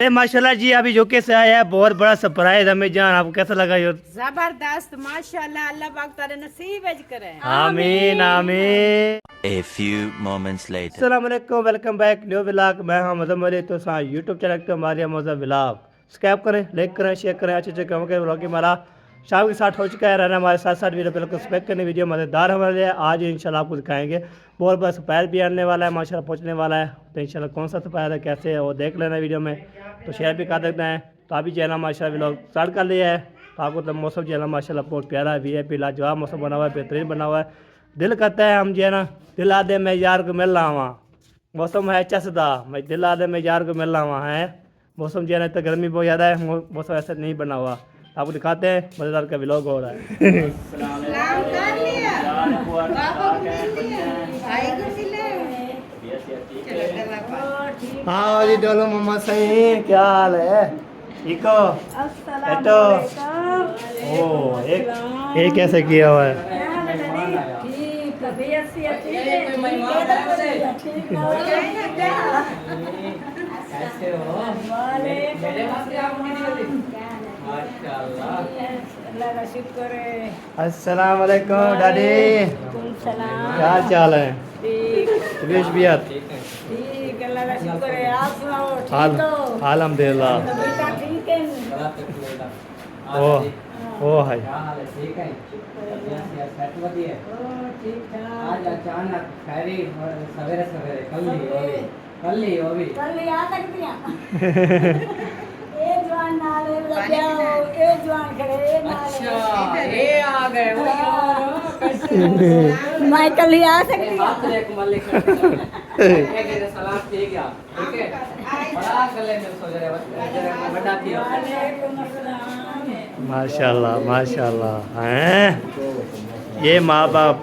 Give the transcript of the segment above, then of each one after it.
माशाल्लाह जी अभी यूके से आया है, बहुत बड़ा सरप्राइज हमें जान, आपको कैसा लगा ये? जबरदस्त माशाल्लाह, अल्लाह पाक तारे नसीब अज करे। आमीन आमीन। A few moments later. अस्सलाम वालेकुम, वेलकम बैक न्यू व्लॉग। मैं हूं मदम अली, तो सा यूट्यूब चैनल के हमारे मज़ा व्लॉग सब्सक्राइब करें, लाइक करें, शेयर करें। अच्छे अच्छे काम के व्लॉग हमारा शाम के साथ हो चुका है, रहना हमारे साथ साथ वीडियो बिल्कुल स्पेक्ट करने वीडियो मज़ेदार हमारे लिए। आज इंशाल्लाह आपको दिखाएंगे बहुत बड़ा सफायर भी आने वाला है, माशाल्लाह पहुंचने वाला है। तो इंशाल्लाह कौन सा सफायर है, कैसे है, वो देख लेना वीडियो में, तो शेयर भी कर देते हैं। तो अभी जो है ना माशाल्लाह व्लॉग स्टार्ट कर लिया है। तो आपको तो मौसम जो है ना माशाल्लाह बहुत प्यारा है, VIP लाजवाब मौसम बना हुआ है, बेहतरीन बना हुआ है। दिल करता है हम जो है ना दिल आदे में यार को मिल रहा वहाँ, मौसम है चसदा, मैं दिल आदे में यार को मिल रहा वहाँ है। मौसम जो है ना तो गर्मी बहुत ज़्यादा है, मौसम ऐसा नहीं बना हुआ। आपको दिखाते हैं मज़ेदार का व्लॉग हो रहा है। हाँ जी डोलो मम्मा सही, क्या हाल है, ठीक हो? ओ एक कैसे किया हुआ है? अस्सलाम वालेकुम डैडी, क्या चाल है? तबीयत अल्हम्दुलिल्लाह। ओ है आज अचानक खैरी सवेरे सवेरे कल ही आ सकती हैं। ए जवान नाले लगे हो, ए जवान खड़े अच्छा ये आ गए वो मैं कल ही आ सकती हूं। एक मलिक एक सलाम ठीक है, ठीक है बड़ा गले में सो जा बस बड़ा दिया। माशाल्लाह माशाल्लाह हैं ये माँ बाप।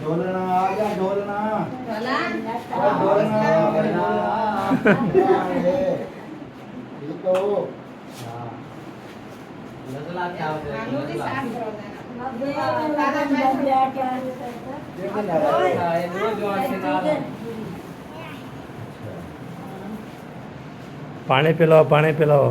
ढोलना आ गया, ढोलना ठीक हो? नजला क्या होता है? पानी पिलाओ, पानी पिलाओ।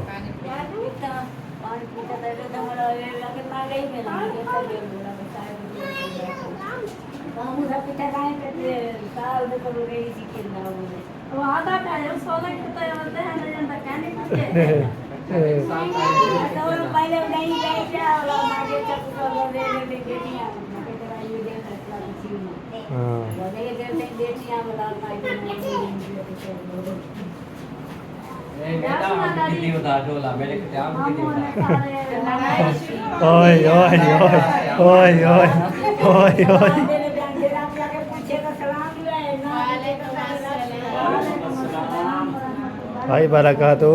ओए ओए ओए ओए ओए ओए भाई बरकातू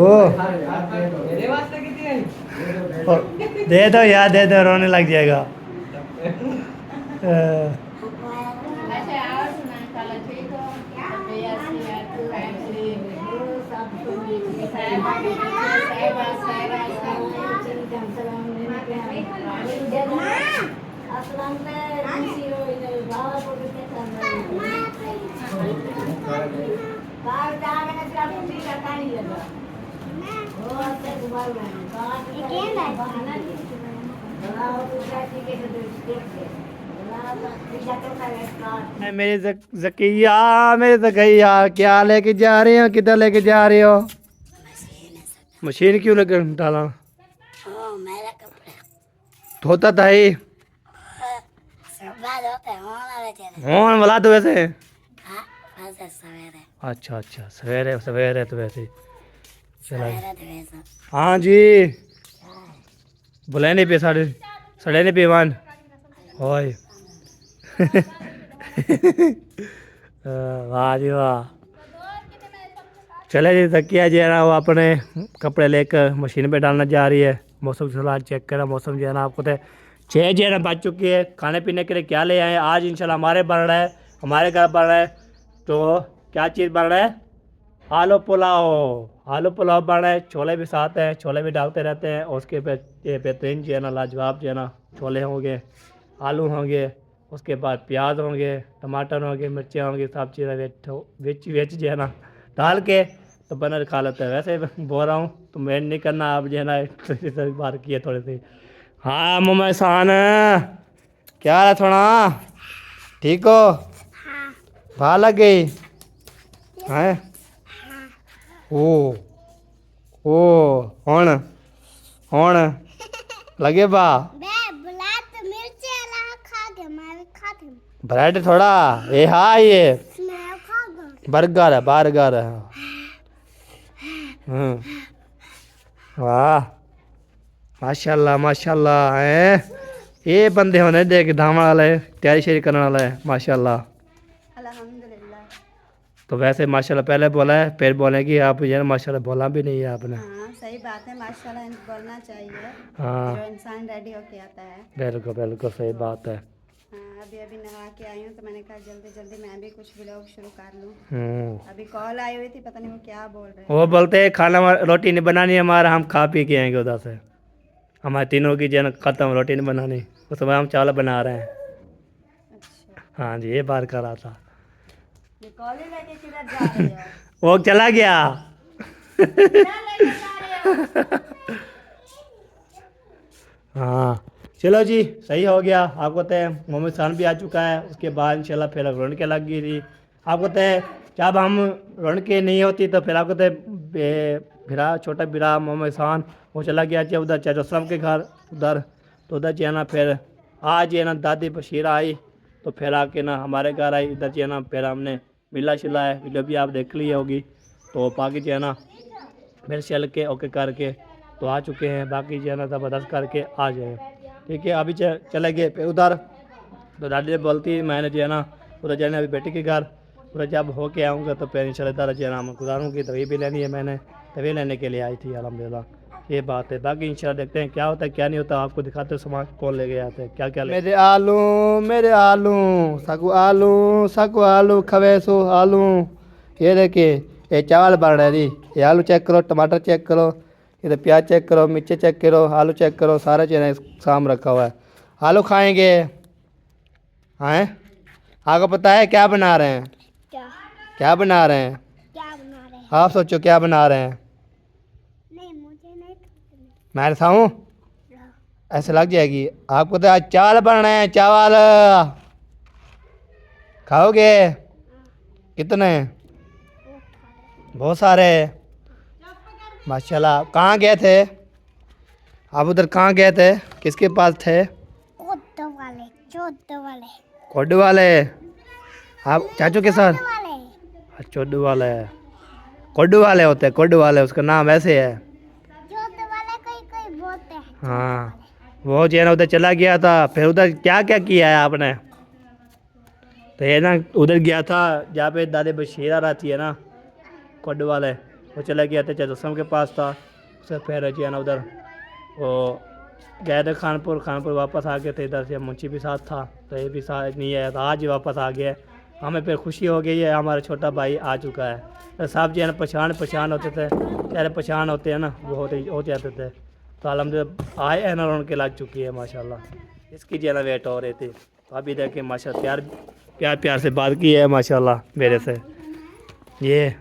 दे दो यार, दे दो, रोने लग जाएगा। मेरे जकिया, मेरे जकिया, क्या लेके जा रहे हो, किधर लेके जा रहे हो? मशीन क्यों लगे डाला? धोता था ही होन वाला तो वैसे। अच्छा अच्छा सवेरे सवेरे तो वैसे चला। हाँ जी बुलाए नहीं पे साढ़े सड़े नहीं पे मान ओए वाह जी वाह। चले जी तकिया जो है ना वो अपने कपड़े लेकर मशीन पे डालना जा रही है। मौसम फिलहाल चेक करा, मौसम जो है ना आपको तो 6 जो है ना बज चुकी है। खाने पीने के लिए क्या ले आए आज इंशाल्लाह हमारे बन रहा है, हमारे घर बन रहा है। तो क्या चीज़ बन रहा है? आलू पुलाव, आलू पुलाव बन रहा है। छोले भी साथ हैं, छोले भी डालते रहते हैं। और उसके पे ये बेहतरीन जो है ना लाजवाब जो है ना छोले होंगे, आलू होंगे, उसके बाद प्याज होंगे, टमाटर होंगे, मिर्चें होंगी, सब चीज़ें वेच जो है ना डाल के तो बना खा लेते हैं। वैसे बोल रहा हूँ तो मेहनत नहीं करना, आप जो है ना बार किए थोड़ी सी। हाँ मम्मा एहसान क्या है थोड़ा ठीक हो? भा लग गई है? ओ हण लगे बा ब्रेड थोड़ा ये हाँ ये बर्गर है बर्गर है। वाह माशाल्लाह माशाल्लाह है। ये बंदे होने देख धाम वाले तैयारी शेरी करने वाला है माशाल्लाह। अल्हम्दुलिल्लाह। तो वैसे माशाल्लाह पहले बोला है फिर बोले कि आप ये माशाल्लाह बोला भी नहीं है आपने। हाँ सही बात है, माशाल्लाह बोलना चाहिए। हाँ जो इंसान रेडी होके आता है। बिल्कुल बिल्कुल सही बात है। हाँ अभी नहा के आई हूँ तो मैंने कहा जल्दी जल्दी मैं भी कुछ व्लॉग शुरू कर लूँ। अभी कॉल आई हुई थी, पता नहीं वो क्या बोल रहे हैं। वो बोलते हैं खाना रोटी नहीं बनानी हमारा, हम खा पी के आएंगे उधर से। हमारे तीनों की जन खत्म, रोटी नहीं बनानी, उस समय हम चावल बना रहे हैं। अच्छा हाँ जी ये बात कर रहा था। ये कॉल ही लेके किधर जा रही हो? वो चला गया। क्या लेके जा रही हो? हाँ चलो जी सही हो गया। आपको तय मोहम्मद खान भी आ चुका है, उसके बाद इंशाल्लाह फिर रौनकें लग गई थी। आपको तय जब हम रौनकें नहीं होती तो फिर आपको तय बिरा छोटा बिरा मोहम्मद खान वो चला गया चाहिए उधर चाचम के घर उधर। तो उधर जो है ना फिर आज ये ना दादी बशीर आई तो फिर आके ना हमारे घर आई इधर जो है ना फिर हमने मिला शिला है, वीडियो भी आप देख ली होगी। तो बाकी जो है ना फिर चल के ओके करके तो आ चुके हैं, बाकी जो है ना ज़बरदस्त करके आ जाए। ठीक है अभी चले गए फिर उधर। तो दादी बोलती मैंने जो है ना उधर जाना अभी बेटी के घर, उधर जब हो के आऊँगा तो फिर इंशाल्लाह जो है ना मैं गुजारूँगी तभी भी लेनी है मैंने, तभी लेने के लिए आई थी अल्हम्दुलिल्लाह। ये बात है, बाकी इंशाल्लाह देखते हैं क्या होता है क्या नहीं होता, आपको दिखाते सामान कौन ले गए आते हैं क्या क्या मेरे आलू सकू आलू खवेसो आलू। ये देखिए ये चावल बन रहा है जी, ये आलू चेक करो, टमाटर चेक करो, इधर प्याज चेक करो, मिर्ची चेक करो, आलू चेक करो, सारा चीज़ साम रखा हुआ है। आलू खाएंगे हैं? आपको पता है क्या बना रहे हैं? क्या बना रहे हैं? आप सोचो क्या बना रहे हैं? मैं दिखाऊं? ऐसे लग जाएगी आपको। तो आज चावल बन रहे हैं, चावल खाओगे? कितने? बहुत सारे माशाल्लाह। कहाँ गए थे आप? उधर कहाँ गए थे? किसके पास थे? कोड्डू वाले। आप चाचू के साथ? चोडू वाले कोड्डू वाले होते हैं, कोड्डू वाले उसका नाम ऐसे है। हाँ वो जो है ना उधर चला गया था, फिर उधर क्या क्या किया है आपने? तो ये ना उधर गया था जहाँ पे दादी बशीरा रहती है ना कोड्डू वाले, वो चला गया था चाचम के पास था। उससे फिर जो है ना उधर वो गए थे खानपुर वापस आ गए थे। इधर से मुंशी भी साथ था तो ये भी साथ नहीं आया था, आज ही वापस आ गया। हमें फिर खुशी हो गई है हमारा छोटा भाई आ चुका है। तो सब जो है ना पहचान होते थे, चेहरे पहचान होते हैं ना वो हो जाते थे। तो अल्हम्दुलिल्लाह आए हैं ना रौनक लग चुकी है माशाल्लाह। इसकी जो है ना वेट हो रही थी तो अभी देखिए माशाल्लाह प्यार से बात की है माशाल्लाह मेरे से। ये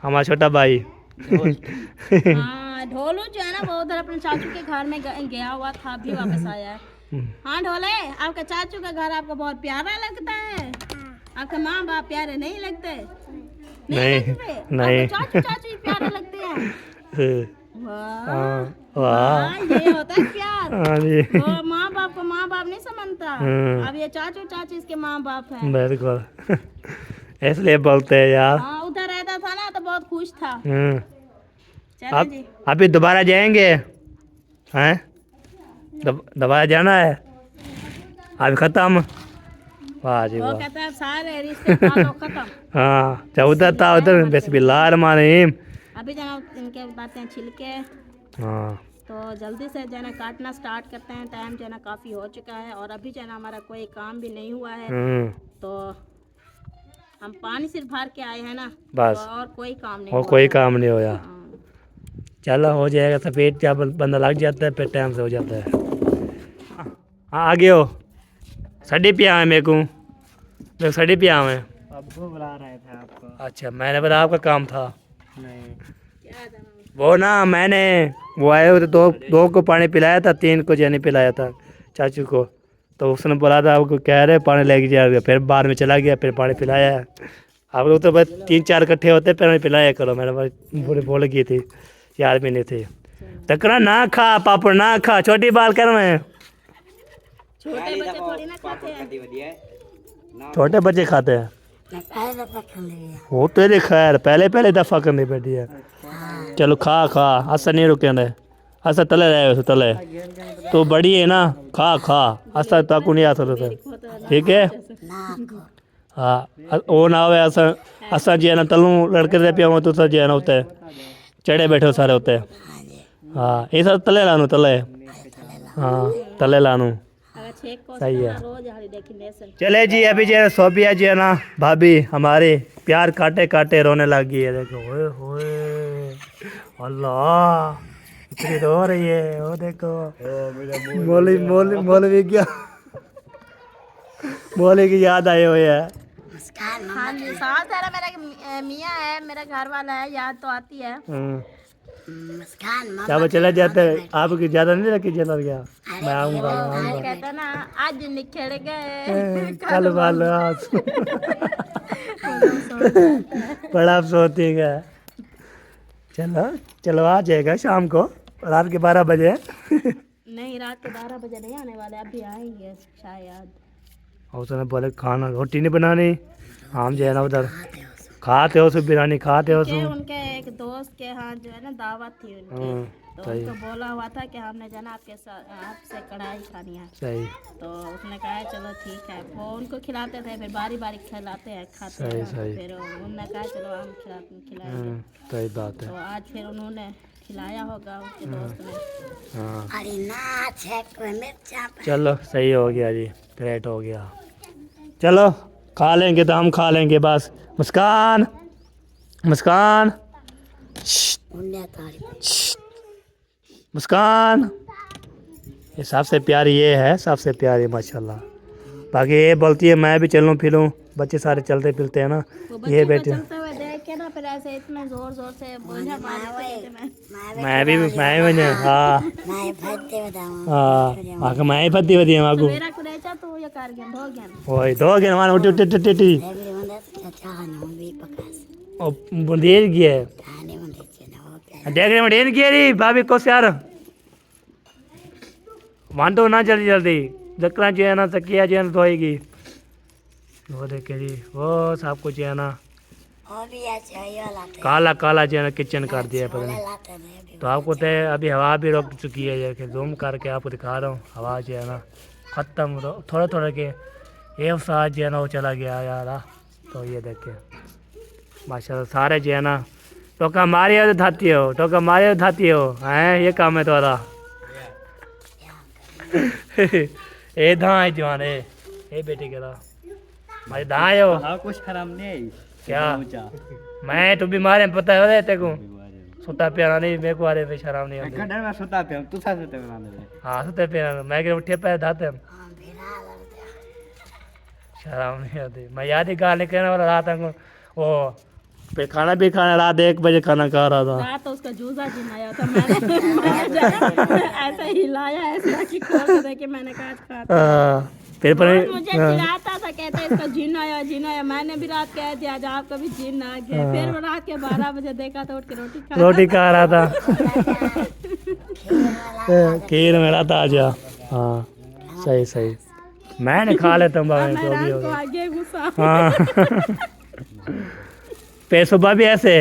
हमारा छोटा भाई हाँ ढोलू जो है ना वो उधर अपने चाचू के घर में गया हुआ था, अभी वापस आया है। हाँ ढोले आपका चाचू का घर आपको बहुत प्यारा लगता है? आपके माँ बाप प्यारे नहीं लगते? नहीं चाचू चाचू प्यारे लगते हैं। वाह ये होता है प्यार। तो माँ बाप को माँ बाप नहीं समझता, अब ये चाचू चाची इसके माँ बाप हैं। बिल्कुल इसलिए बोलते हैं यार। हाँ उधर रहता था ना तो बहुत खुश था। आप अभी दोबारा जाएंगे हैं? दोबारा जाना है अभी खत्म? वाह जी वो वाह। कहता है सारे रिश्ते खत्म। हाँ जब उधर था उधर बिस्मिल्लाह रहमान रहीम। अभी जनाब इनके बताते हैं छिलके। हाँ तो जल्दी से जो है ना काटना स्टार्ट करते हैं, टाइम जो है ना काफ़ी हो चुका है और अभी जो है ना हमारा कोई काम भी नहीं हुआ है। तो हम पानी सिर्फ भर के आए हैं ना बस, तो और कोई काम नहीं और हुआ कोई है। काम नहीं होया। हाँ। चलो हो जाएगा, सफ़ेद चावल बंदा लग जाता है फिर टाइम से हो जाता है। हाँ आ गए हो? सड़ी पे आए मेरे को सड़ी पे आए। अब्बू बुला रहे थे आपको। अच्छा मैंने बताया आपका काम था। नहीं। वो ना मैंने वो आए हुए थे दो को पानी पिलाया था, 3 को नहीं पिलाया था चाचू को। तो उसने बोला था आपको कह रहे पानी लेके जाएगा, फिर बाद में चला गया, फिर पानी पिलाया। आप लोग तो बस 3-4 इकट्ठे होते फिर पिलाया करो। मैंने बोल की थी, 4 महीने थे। तकरा ना खा पापड़ ना खा, छोटी बाल कर में छोटे बच्चे थोड़ी ना खाते हैं। छोटे बच्चे खाते हैं। वो तेरी खैर पहले दफा करनी पड़ी है। चलो खा खा, ऐसा नहीं रुके ना, ऐसा तले रहे तले। तो बड़ी है ना, खा खा, ऐसा ताकू नहीं आ सकता। ठीक है हाँ, वो ना हो ऐसा ऐसा जी है ना तलू लड़के दे पिया तो सर जी है ना होते चढ़े बैठे सारे होते। हाँ ये सब तले लानू तले। हाँ तले लानू अगर छेक को सही है। रोज हरी डेफिनेशन। चले जी अभी जो है सोबिया जी है ना भाभी हमारी प्यार काटे काटे रोने लग गई है। देखो ओए होए अल्लाह इतनी रो रही है। वो देखो मौलवी क्या मौलवी की याद आई हुई है। हाँ जी साथ तेरा मेरा मियाँ है, मेरा घर वाला है, याद तो आती है। क्या वो चले जाते हैं आपकी ज्यादा नहीं रखी चला गया। मैं आऊँगा कहता ना आज निखर गए कल वाल बड़ा अफसोस है। चलो चलो आ जाएगा शाम को रात के 12 बजे। नहीं रात के 12 बजे नहीं आने वाले, अभी आएंगे शायद। और उसने बोले खाना रोटी नहीं बनानी, हम जो है ना उधर खाते हो बिरयानी खाते हो उनके एक दोस्त के यहाँ जो है ना दावत थी उनकी, तो उनको बोला हुआ था कि हमने जाना आपके साथ आपसे कढ़ाई खानी है। सही। तो उसने कहा चलो ठीक है, वो उनको खिलाते थे, फिर बारी बारी खिलाते हैं खाते हैं। फिर उन्होंने कहा चलो हम खिलाएंगे। सही बात है। तो आज फिर उन्होंने खिलाया होगा उसके दोस्त ने। हाँ चलो सही हो गया जी, ग्रेट हो गया। चलो खा लेंगे तो हम खा लेंगे बस। मुस्कान मुस्कान मुस्कान ये सबसे प्यारी ये है, सबसे प्यारी माशाल्लाह। बाकी ये बोलती है मैं भी चलूँ फिरूँ, बच्चे सारे चलते फिरते हैं ना ये बेटे। चलते हुए देख के ना फिर ऐसे इतना जोर जोर से बोझा मारते थे। मैं भी हाँ हाँ मैं ही फती बदी मागू मेरा कुरेचा तो ये कर गया धो गया। ओए दो के मान उठी उठी उठी उठी ओ बुंदेर गया देख रहे मडेन गया री भाभी को यार वांडो ना जल्दी जल्दी जकरा जो है ना तकिया जो है ना धोएगी। वो देखे जी वो सब कुछ है ना काला काला जो है ना किचन कर दिया पता नहीं। तो आपको तो अभी हवा भी रुक चुकी है, ये कि जूम करके आपको दिखा रहा हूँ। हवा जो है ना ख़त्म थोड़ा थोड़ा के एक साथ जो है ना वो चला गया यार। तो ये देखे माशाल्लाह सारे जो है ना टोका मारे हो धाती हो, टोका मारे हो धाती हो हैं, ये काम है तुम्हारा। ए धाँ है जवान ए बेटे के मारी धाँ है वो। हाँ कुछ खराब नहीं है क्या मैं तो बीमार है पता है तेरे को। सुता प्यारा नहीं मेरे को आ रहे शराब नहीं आती। मैं सुता पे तू सा सुते में हाँ सुते प्यारा मैं के उठे पैर धाते हम शराब नहीं आती। मैं याद ही गाने कहने वाला रात वो पे खाना भी खाना रात 1 बजे खाना खा रहा था। रात तो उसका जूसा जिनाया था मैंने ऐसा हिलाया ऐसा कि खोल दे के मैंने कहा खा। फिर पर मुझे चिढ़ाता था, कहते इसका जिन आया। मैंने भी रात कह दिया आज आपका भी जिन आ गया। फिर रात के 12 बजे देखा तो उठ के रोटी खा रहा था खीर मेरा था आज। हाँ सही सही मैंने खा लेता हूँ आगे गुस्सा। हाँ फिर सुबह भी ऐसे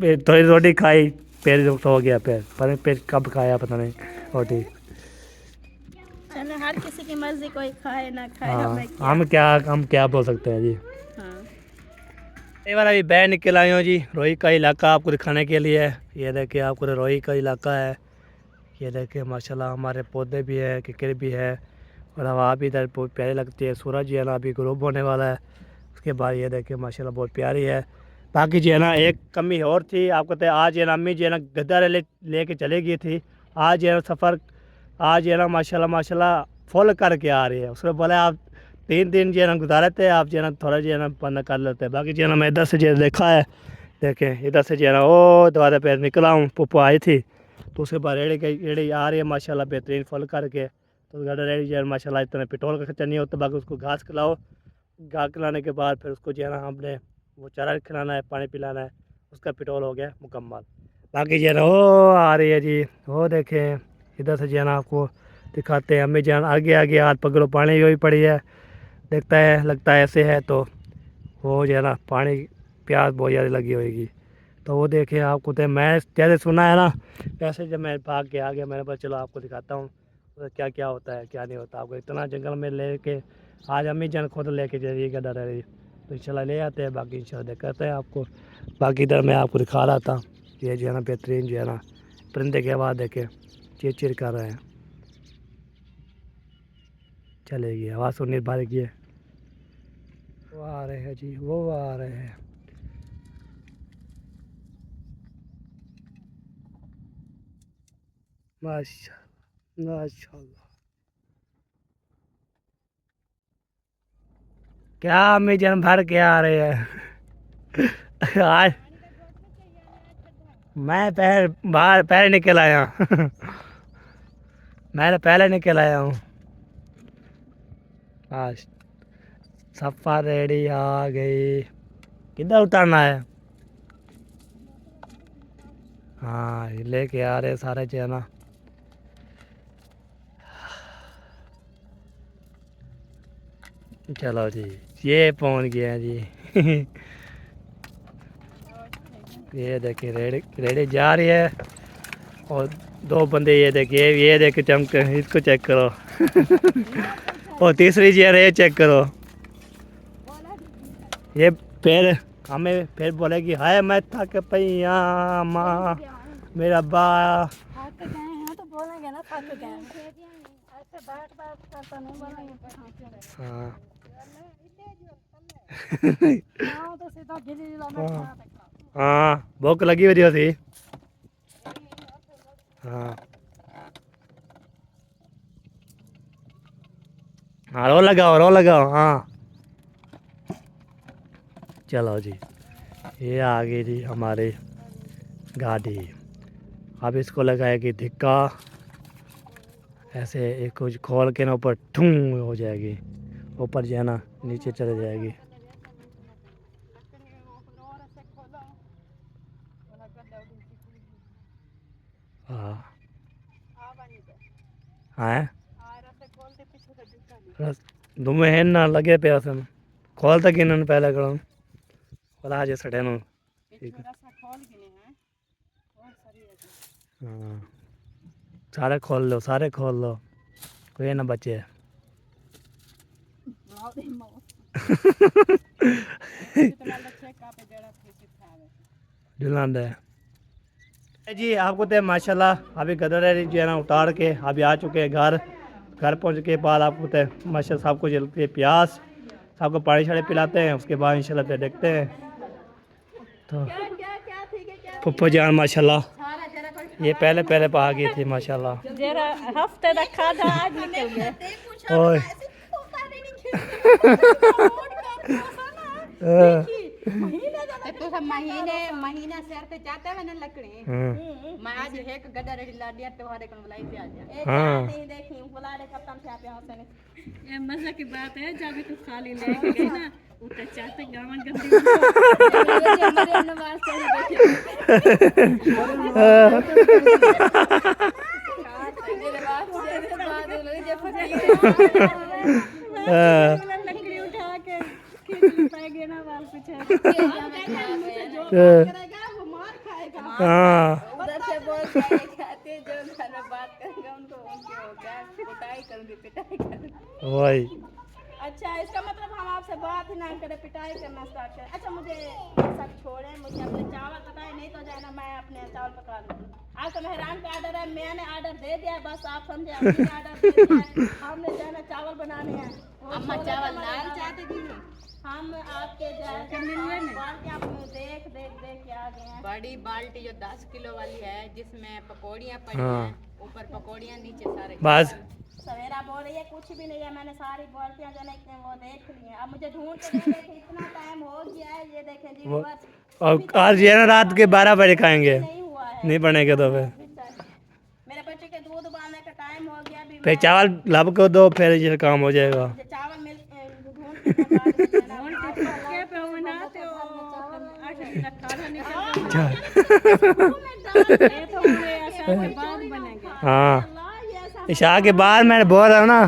थोड़ी रोटी खाई फिर सो गया फिर कब खाया पता नहीं रोटी। चलो हर किसी की मर्जी, कोई खाए ना खाए। हाँ हम क्या बोल सकते हैं जी। हाँ। ये वाला अभी बैर निकल आए हो जी रोही का इलाका आपको दिखाने के लिए। ये देखिए आपको रोही का इलाका है। ये देखिए माशाल्लाह हमारे पौधे भी है, किकर भी है और हवा भी इधर बहुत प्यारी लगती है। सूरज जो है ना अभी ग्रूब होने वाला है, उसके बाद ये देखिए माशाल्लाह बहुत प्यारी है। बाकी जो है ना एक कमी और थी आपको तो आज है ना अम्मी जो है ना गद्दा लेके चले गई थी। आज है ना सफ़र आज है ना माशाल्लाह फुल करके आ रही है। उसने बोला आप 3 दिन जो है ना गुजारे थे आप जो है ना थोड़ा जो है ना पन्ना कर लेते हैं। बाकी जो है ना मैं इधर से जो देखा है, देखें इधर से जो है ना वो दरवाजे पे निकला हूँ, पुप्पो आई थी तो उसके बाद रेड़ी आ रही है माशाल्लाह बेहतरीन फल करके। तो गाड़ा रेडी जो है माशाल्लाह इतना पेट्रोल का खर्चा नहीं होता। बाकी उसको घास खिलाओ, घास खिलाने के बाद फिर उसको जो है ना हमने वो चारा खिलाना है, पानी पिलाना है, उसका पेट्रोल हो गया मुकम्मल। बाकी जो है ना वो आ रही है जी, वो देखें इधर से जो है ना आपको दिखाते हैं। हमें जान आगे आगे हाथ पकड़ो, पानी हुई पड़ी है, देखता है लगता है ऐसे है तो वो जो है ना पानी प्यास बहुत ज़्यादा लगी होगी। तो वो देखें आपको तो मैं जैसे सुना है ना वैसे जब मैं भाग के आ गया, मैंने बोला चलो आपको दिखाता हूँ तो क्या क्या होता है क्या नहीं होता। आपको इतना जंगल में लेके आज अम्मी जान खुद लेके जाइएगा डर रही तो इंशाल्लाह ले आते हैं। बाकी इंशाल्लाह दिखाते हैं आपको। बाकी इधर मैं आपको दिखा रहा था ये जो है ना बेहतरीन जो है ना परिंदे की आवाज़ देखे चिर चिर कर रहे हैं। चलेगी आवाज़ सुननी बारी की है, वो आ रहे हैं जी, वो आ रहे हैं। माशाल्लाह माशाल्लाह, क्या अम्मी जान भर के आ रहे हैं आज मैं बाहर पहले निकल आया मैं पहले निकल आया हूँ। आज सफ़ा रेडी आ गई, किधर उतारना है? हाँ ये लेके आ रहे सारे जो है ना। चलो जी ये पहुंच गया जी ये देखिए रेडी जा रही है और 2 बंदे ये देखिए चमक, इसको चेक करो और तीसरी चेयर ये चेक करो। ये फिर हमें फिर बोलेगी हाय मैं थक पैया माँ मेरा बा। तो बोलेंगे ना थक गए, ऐसे बात करता नहीं बोलेंगे। हाँ तो सीधा गिरी लाना। हाँ भूख लगी हुई थी। हाँ हाँ रो लगाओ हाँ। चलो जी ये आ गई जी हमारी गाड़ी। अब इसको लगाएगी धिक्का, ऐसे एक कुछ खोल के ना ऊपर ठूं हो जाएगी, ऊपर जो है ना नीचे चले जाएगी। हाँ हाँ दुमे हैं ना लगे पे असम खोल तक इन्होंने पहले करो और आज सड़े नो। हाँ सारे खोल लो कोई ना बचे जुलान दे जी। आपको तो माशाल्लाह अभी गदर जो है ना उतार के अभी आ चुके हैं घर पहुंच के बाद आपको तो माशाल्लाह सबको जलती है प्यास, सबको पानी शानी पिलाते हैं। उसके बाद इंशाल्लाह फिर देखते हैं। तो पुप्पो जान माशाल्लाह ये पहले पा गई थी माशाल्लाह। हफ्ते तक खाधा आज निकल गया। ओए तो सब महीना शहर पे जाते हैं ना लकड़ी मैं आज एक गड्ढा रेडी ला दिया त्योहार को बुलाई थी आज। हाँ देखी बुला रहे कप्तान से आप होते हैं। ये मजा की बात है जब तू खाली लेके गई ना उतर चाहते गावन गंदी हमारे नवाज से लकड़ी उठा के खींच ना वाल पीछे वो मार खाएगा। हाँ उधर से बोल खाते जो घर में बात करेंगे उनको पिटाई करूंगी। वही अच्छा इसका मतलब हम आपसे बात ही ना करें, पिटाई करना स्टार्ट करें। अच्छा मुझे सब छोड़े, मुझे अपने चावल पकाए नहीं तो जाना मैं अपने चावल पका लूँगी। आपका मेहरान का आर्डर है, मैंने आर्डर दे दिया है, बस आप समझे हमने आर्डर दे दिया है। हमने जाना चावल बनाने हैं। अम्मा चावल दाल चाहते थी हम आपके जाके मिलने में आप देख के आ गए हैं। बड़ी बाल्टी जो 10 किलो वाली है जिसमें पकौड़ियाँ पड़ी हाँ। हैं, ऊपर पकौड़ियाँ नीचे सारे बस सवेरा बोल रही है कुछ भी नहीं है, मैंने सारी बाल्टियां जो है वो देख ली हैं। अब मुझे ढूंढ के दे देखे, इतना टाइम हो गया है, ये देखें जी बस और आज ये ना रात के 12 बजे खाएंगे, नहीं हुआ है। नहीं बनेगा तो फिर मेरे बच्चे के दूध उबालने का टाइम हो गया, अभी फिर चावल लब को दो, फिर ये काम हो जाएगा। मुझे चावल मिल ढूंढ के बाद में देना। के पे हो ना तो 8 दिन खाना निकल अच्छा ये तो हमें ऐसा के बाद बनेगा। हाँ, ये ऐसा इशा के बाद मैंने बोल रहा हूँ ना,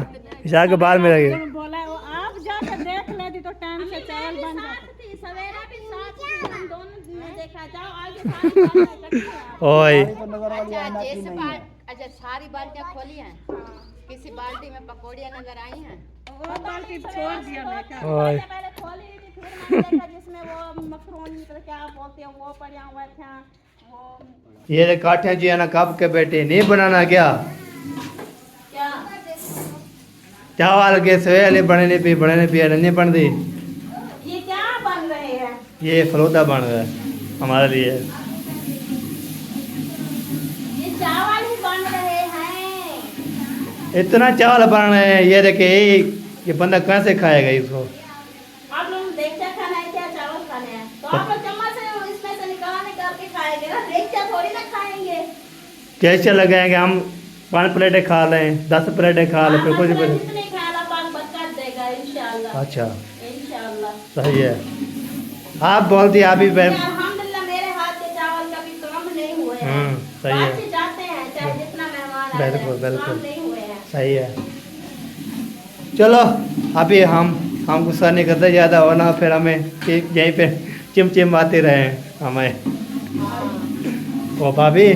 इशा के बाद में लगे। बोला वो आप जाकर देख लेती तो टाइम से चावल बन जाता। साथ थी, सवेरा भी साथ थी, हम दोनों ने देखा। जाओ आगे सारी बातें इकट्ठी हैं। ओए अच्छा जैसे अच्छा सारी बाल्टियां खोली हैं, किसी बाल्टी में पकौड़ियां नजर आई हैं, वो बाल्टी छोड़ दिया मैं क्या। ओए पहले खोली थी, फिर मैंने देखा जिसमें वो मखरूनी तो क्या बोलते हैं वो पड़े हुए थे वो। ये काठिया जी है ना, कब के बेटे नहीं बनाना क्या क्या चावल के सवेरे बने नहीं नहीं बन दी। ये क्या बन रहे हैं? ये फलूदा बन रहा है हमारे लिए। ये चावल ही बन रहे हैं। इतना चावल बन रहे हैं, ये देखे ये बंदा कैसे खाएगा इसको। आप लोग देखते खाना है क्या चावल खाने हैं तो आप लोग चम्मच से इसमें से निकाल के खाएंगे ना, देखते थोड़ी ना खाएंगे। कैसे लगाएंगे हम, 5 प्लेटें खा लें, 10 प्लेटें खा लें, फिर कुछ भी। जितने खाना पाक बरकत देगा इंशाल्लाह। अच्छा इंशाल्लाह सही है, आप बोल दिए आप ही अल्हम्दुलिल्लाह मेरे हाथ के चावल कभी कम नहीं हुए हैं। सही है, बाहर से जाते हैं चाहे जितना मेहमान आ जाए, बिल्कुल, बिल्कुल। कम नहीं हुए हैं। सही है। चलो अभी हम गुस्सा नहीं करते ज़्यादा, वरना फिर हमें यहीं पे चिम आते रहे हमें। ओ भाभी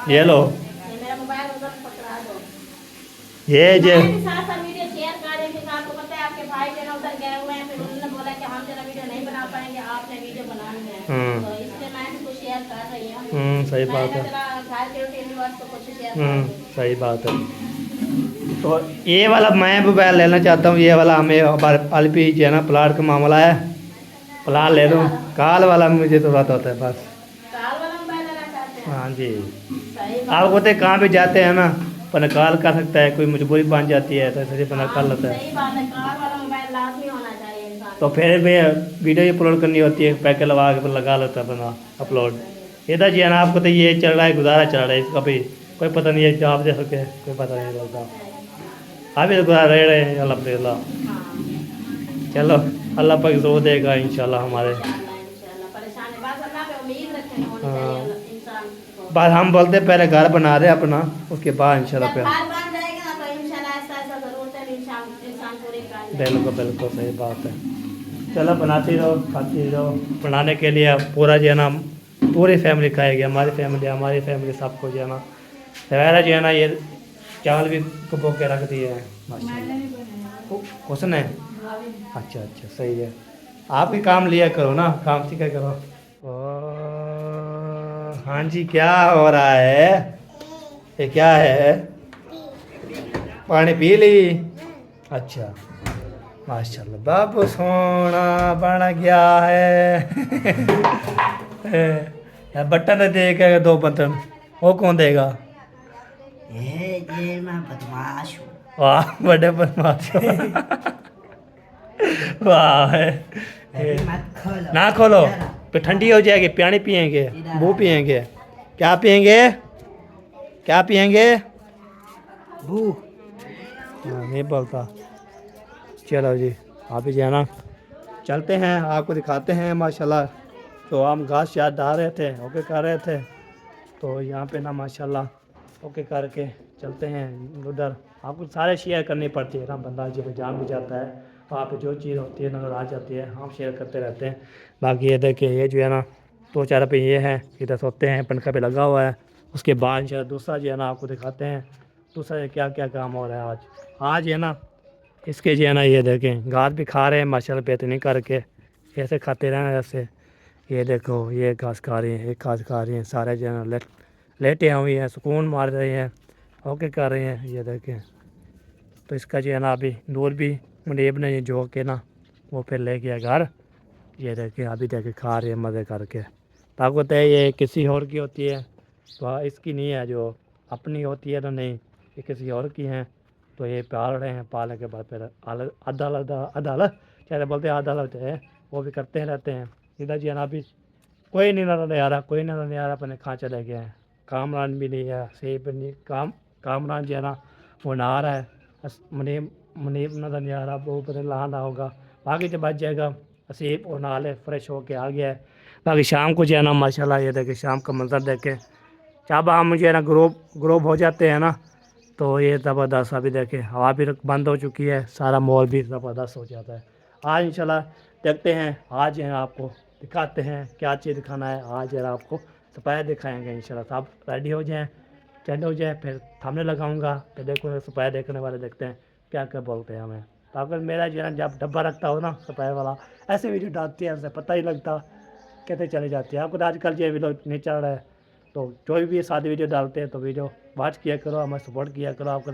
ये लो, ये मेरा मोबाइल उधर पकड़ा दो। ये जे मैं भी साथ साथ वीडियो शेयर कर रही थी। आपको पता है आपके भाई जो ना उधर गए हुए हैं, फिर उन्होंने बोला कि हम जरा वीडियो नहीं बना पाएंगे, आपने वीडियो बनानी है, तो इसलिए मैं भी कुछ शेयर कर रही हूँ। सही बात है। घर के रूटीन वर्क तो कुछ शेयर कर रही हूँ। सही बात है। तो ये वाला मैं मोबाइल लेना चाहता हूँ, ये वाला हमें अल्पी जो है ना प्लाट का मामला है, प्लाट ले लूँ। काल वाला मुझे तो बात होता है बस। काल वाला मोबाइल लेना चाहते हैं? हाँ जी, सही बात। आप होते कहाँ भी जाते हैं ना, पर कॉल कर सकता है, कोई मजबूरी बन जाती है तो इसलिए बना कर लेता है। सही बात है, कार वाला मोबाइल लाजमी होना चाहिए इंसान। तो फिर भी वीडियो अपलोड करनी होती है, पैकेट लगा के लगा लेता है बना अपलोड। इधर जी है ना, आपको तो ये चल रहा है, गुजारा चल रहा है, इसका भी कोई पता नहीं है जवाब दे सके, कोई पता नहीं लगता। अभी तो गुजारा रह रहे हैं अल्हम्दुलिल्लाह। चलो अल्लाह पाक ज़रूर देगा इंशाल्लाह हमारे। इंशाल्लाह परेशानी बात अल्लाह पे उम्मीद रखनी होनी चाहिए इंसान को। बस हम बोलते पहले घर बना रहे अपना, उसके बाद इंशाल्लाह जब पे। घर बन जाएगा ना तो इंशाल्लाह ऐसा ज़रूरत है इंसान पूरी कर लेगा। बिल्कुल बिल्कुल सही बात है। चलो बनाती रहो खाती रहो। बनाने के लिए पूरा जो है ना पूरी फैमिली खाएगी, हमारी फैमिली सबको जो है ना सवेरा जो है ना ये चावल भी कुबो के रख दिए हैं माशाल्लाह। उसने अच्छा अच्छा सही है, आप भी काम लिया करो ना, काम सीखा करो। ओ हाँ जी, क्या हो रहा है, ये क्या है, पानी पी ली? अच्छा माशाल्लाह बाबू सोना बन गया है। बटन दे के 2 बटन, वो कौन देगा? ये मैं बदमाश हूँ। वाह बड़े बदमाश हो। वाह मत खोलो। ना खोलो, फिर ठंडी हो जाएगी, पानी पियेंगे, वो पियेंगे, क्या पियेंगे, क्या पियेंगे? बू नहीं बोलता। चलो जी आप ही जाना, चलते हैं, आपको दिखाते हैं माशाल्लाह। तो हम घास शायद डाल रहे थे, ओके कर रहे थे, तो यहाँ पे ना माशाल्लाह ओके करके चलते हैं उधर। आपको सारे शेयर करनी पड़ती है ना, बंदा जब जान भी जाता है वहाँ पे जो चीज़ होती है नजर आ जाती है, हम शेयर करते रहते हैं। बाकी ये देखिए ये जो है ना 2-4 पे ये है, इधर सोते हैं, पंखा पे लगा हुआ है। उसके बाद इंशाल्लाह दूसरा जो है ना आपको दिखाते हैं दूसरा क्या क्या काम हो रहा है आज है ना। इसके जो है ना ये देखें घास भी खा रहे हैं माशाल्लाह, बेहतरीन करके ऐसे खाते रहना जैसे। ये देखो ये घास खा रही है, एक घास खा रही है, सारे जो है ना लेटे हुए हैं, सुकून मार रहे हैं, ओके कर रहे हैं। ये देखें तो इसका जो है ना अभी दूर भी मुनीब ने जो के ना वो फिर ले गया घर। ये देखें अभी देखे खा रहे हैं मज़े करके। ताकत है ये किसी और की होती है तो इसकी नहीं है, जो अपनी होती है तो नहीं ये किसी और की हैं, तो ये पाल रहे हैं। पालने के बाद फिर अदालत क्या बोलते हैं, अदालत है, वो भी करते हैं रहते हैं। इधर जी है ना, अभी कोई नहीं नज़र आ रहा, कोई नज़र नहीं आ रहा, अपने कहाँ चले गए हैं। कामरान भी नहीं है, सेब नहीं, कामरान जो है ना वो नहा रहा है, मुनीब नज़र नहीं आ रहा, वो पता नहा रहा होगा। बाकी जब बच जाएगा असीब और नहा ले, फ्रेश होके आ गया है। बाकी शाम को जो है ना माशाल्लाह ये देखे, शाम का मंजर देखे, जब हम मुझे ना ग्रोब हो जाते हैं ना, तो ये ज़बरदस्त। अभी देखे हवा भी बंद हो चुकी है, सारा माहौल भी ज़बरदस्त हो जाता है। आज इंशाल्लाह देखते हैं, आज है आपको दिखाते हैं क्या चीज़ दिखाना है। आज है आपको सफाया दिखाएंगे इंशाल्लाह। सब रेडी हो जाएँ, चले हो जाए, फिर थंबनेल लगाऊंगा। तो देखो सफाया देखने वाले देखते हैं क्या क्या बोलते हैं हमें। तो अगर मेरा जो है ना जब डब्बा रखता हो ना सफाया वाला, ऐसे वीडियो डालती है, ऐसे पता ही लगता कहते चले जाते हैं। आपको तो आजकल ये वीडियो नहीं चल रहा है, तो जो भी सादी वीडियो डालते हैं तो वीडियो वॉच किया करो, हमें सपोर्ट किया करो। आपको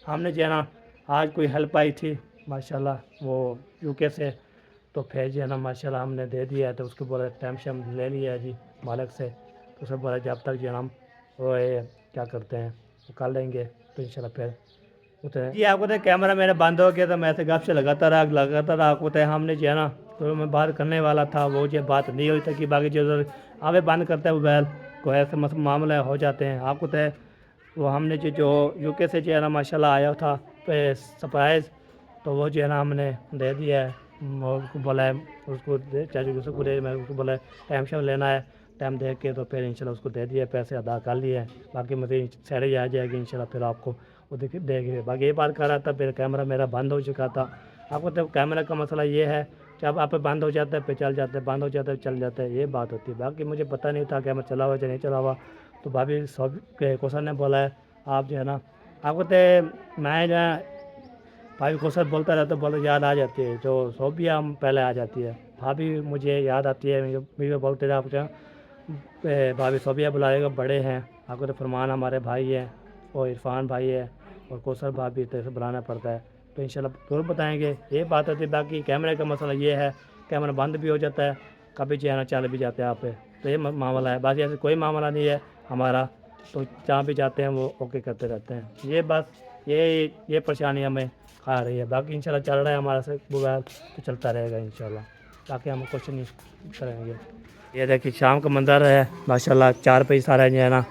हमने जो है ना आज कोई हेल्प आई थी माशाल्लाह वो यूके से, तो फिर जो है ना माशाल्लाह हमने दे दिया है। तो उसको बोला टाइम शाम ले लिया है जी मालिक से, तो उसे बोला जब तक जो है ना हम वो क्या करते हैं वो कर लेंगे, तो इंशाल्लाह फिर उतरे जी। आपको तो कैमरा मेरा बंद हो गया, तो मैं ऐसे गप से लगाता रहा। आपको तो हमने जो है ना तो मैं बात करने वाला था, वो जो बात नहीं हुई था कि बाकी जो आवे बंद करता है मोबाइल को, ऐसे मामले हो जाते हैं। आपको तो वो हमने जो यूके से जो है ना माशाल्लाह आया था सरप्राइज़, तो वो जो है ना हमने दे दिया है। उसको बोला है उसको मैं उसको बोला टाइम शाम लेना है, टाइम देख के, तो फिर इंशाल्लाह उसको दे दिया, पैसे अदा कर लिए हैं। बाकी मुझे सैलरी आ जाएगी इंशाल्लाह, फिर आपको वो देगी। बाकी ये बात कर रहा था, फिर कैमरा मेरा बंद हो चुका था। आपको तो कैमरा का मसला ये है, जब आप बंद हो जाता है फिर चल जाता है, बंद हो जाता है चल जाता है, ये बात होती है। बाकी मुझे पता नहीं था कैमरा चला हुआ या नहीं चला हुआ, तो भाभी सब कौशल ने बोला है आप जो है ना, आपको तो मैं जो है भाभी कौशल बोलता रहता, बोलो याद आ जाती है, जो सोबिया हम पहले आ जाती है, भाभी मुझे याद आती है। मुझे बोलते थे आप भाभी सोबिया बुलाएगा, बड़े हैं। आपको तो फरमान हमारे भाई हैं, और इरफान भाई है, और कौशल भाभी, तो इसे बुलाना पड़ता है। तो इंशाल्लाह जरूर बताएंगे, ये बात होती है। बाकी कैमरे का मसला ये है, कैमरा बंद भी हो जाता है, कभी चैनल चल भी जाते हैं आप पे, तो ये मामला है। बाकी ऐसे कोई मामला नहीं है हमारा, तो जहाँ भी जाते हैं वो ओके करते रहते हैं। ये बस ये परेशानी हमें खा रही है। बाकी इंशाल्लाह चल रहा है हमारा से मोबाइल, तो चलता रहेगा इंशाल्लाह, बाकी हम कुछ नहीं करेंगे। ये देखिए शाम का मंजर है माशाल्लाह, 4 पैसे सारा जो है ना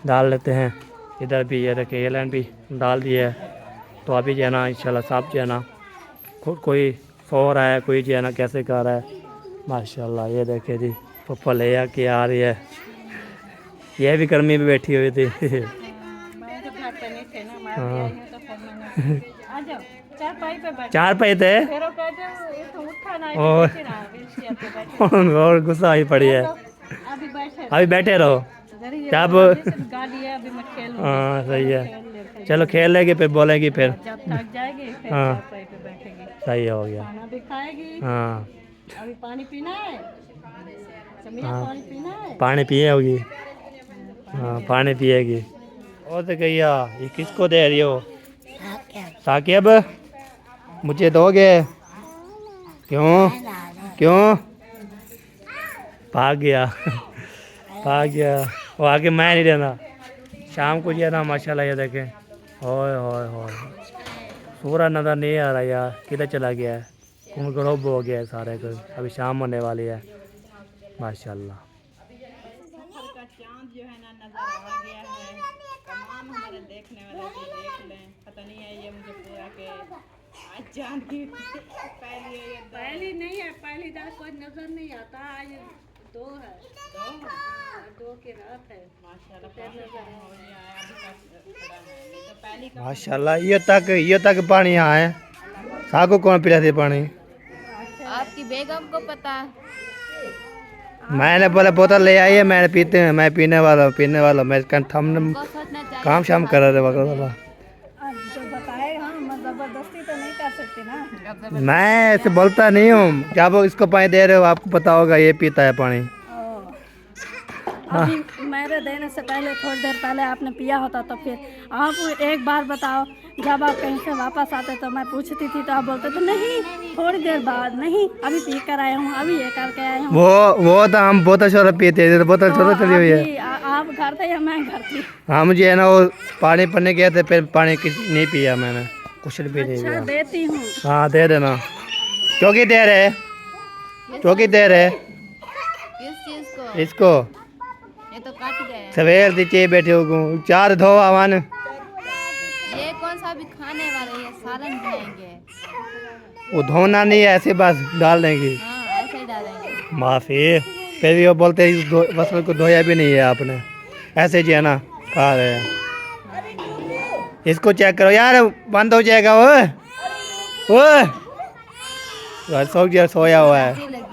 डाल लेते हैं। इधर भी ये देखिए ये लाइन भी डाल दी है। तो अभी जो है ना इंशाल्लाह सब जो है ना कोई सो रहा है, कोई जो है ना कैसे कर रहा है माशाल्लाह। ये देखिए जी पप्पा ले के आ रही है, ये भी गर्मी में बैठी हुई थी। हाँ 4 पाई थे और गुस्सा ही पड़ी है। अभी बैठे रहो, जब हाँ सही है, चलो खेल लेंगे फिर बोलेगी फिर। हाँ सही हो गया। हाँ अभी पानी पीना है, पानी पीना है, पानी पिए होगी। हाँ पानी पिएगी। और तो कहिया ये किसको दे रही हो? साकिब मुझे दोगे? क्यों क्यों? भाग गया भाग गया वो, आगे मैं नहीं देना। शाम को जो है ना माशाल्लाह ये देखें, ओए होए होए सूरज नज़र नहीं आ रहा यार, किधर चला गया है, गुम हो गया है सारे को। अभी शाम होने वाली है माशाल्लाह। चांद जो है ना नजर आ गया है, तमाम हमारे देखने वाले भी देख लें। पता नहीं है ये मुझे पूरा के आज चांद की पहली नहीं है, पहली दाल कोई नजर नहीं आता। आज 2 है, 2 की रात है माशाल्लाह। माशाल्लाह ये तक पानी यहाँ है। साको कौन पिलाते पानी? आपकी बेगम को पता। मैंने बोला बोतल ले आई है, मैंने पीते हैं, मैं पीने वाला मैं काम शाम कर रहे वाला। मैं ऐसे बोलता नहीं हूँ, क्या वो इसको पानी दे रहे हो, आपको पता होगा ये पीता है पानी। अभी मेरे देने से पहले थोड़ी देर पहले आपने पिया होता, तो फिर आप एक बार बताओ, जब आप कहीं से वापस आते तो मैं पूछती थी तो आप बोलते थे नहीं थोड़ी देर बाद, नहीं अभी पी कर आया हूँ, अभी ये करके आया हूँ। वो तो हम बोतल छोटा पीते थे, बोतल छोटा चली हुई है। आप घर थे या मैं घर थी? हाँ मुझे है ना वो पानी पड़ने गया था, फिर पानी नहीं पिया मैंने, कुछ भी नहीं अच्छा पिया। देती हूँ। हाँ दे देना। क्योंकि देर है, क्योंकि देर है किस चीज को? इसको ये तो कट गए। सवेर दीजिए बैठे हो चार धो आवान। ये कौन सा भी खाने वाले, ये सालन बनाएंगे। वो धोना नहीं है, ऐसे बस डाल देंगे। हाँ ऐसे ही डालेंगे। माफी, फिर भी वो बोलते हैं इस फसल को धोया भी नहीं है आपने, ऐसे जी है ना खा रहे हैं। इसको चेक करो यार, बंद हो जाएगा वो। यार सो गया, सोया हुआ है। अच्छी लगी।